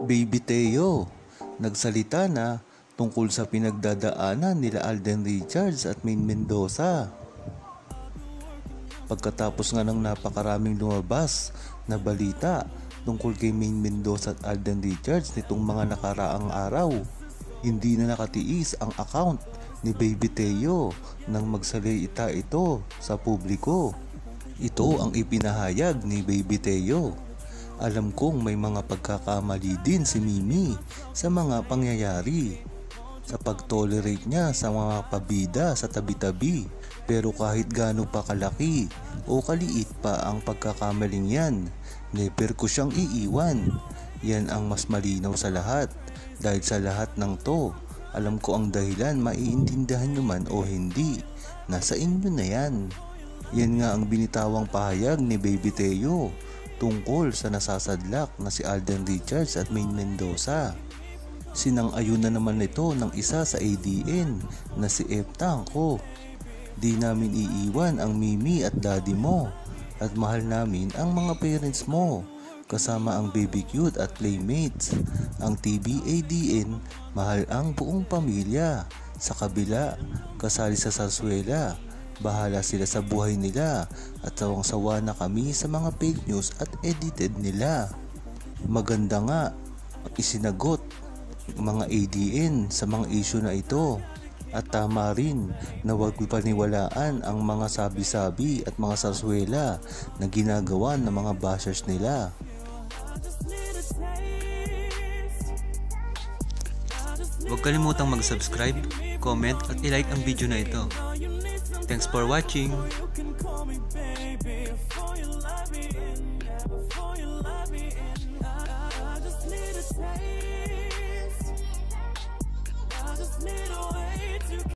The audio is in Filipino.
Baby Teo, nagsalita na tungkol sa pinagdadaanan nila Alden Richards at Maine Mendoza. Pagkatapos nga ng napakaraming lumabas na balita tungkol kay Maine Mendoza at Alden Richards nitong mga nakaraang araw, hindi na nakatiis ang account ni Baby Teo nang magsalita ito sa publiko. Ito ang ipinahayag ni Baby Teo. Alam kong may mga pagkakamali din si Mimi sa mga pangyayari sa pag-tolerate niya sa mga pabida sa tabi-tabi, pero kahit gaano pa kalaki o kaliit pa ang pagkakamaling yan, never ko siyang iiwan. Yan ang mas malinaw sa lahat. Dahil sa lahat ng to, alam ko ang dahilan, maiintindihan nyo man o hindi, nasa inyo na yan. Yan nga ang binitawang pahayag ni Baby Teo tungkol sa nasasadlak na si Alden Richards at Maine Mendoza. Sinang-ayon na naman ito ng isa sa ADN na si F. Tangko. Di namin iiwan ang Mimi at Daddy mo at mahal namin ang mga parents mo kasama ang Baby Cute at Playmates. Ang TBADN, mahal ang buong pamilya. Sa kabila, kasali sa sarsuela. Bahala sila sa buhay nila at sawang-sawa na kami sa mga fake news at edited nila. Maganda nga isinagot mga ADN sa mga issue na ito. At tama rin na huwag paniwalaan ang mga sabi-sabi at mga sarsuela na ginagawa ng mga bashers nila. Huwag kalimutang mag-subscribe, comment at i-like ang video na ito. Thanks for watching! I just need a taste.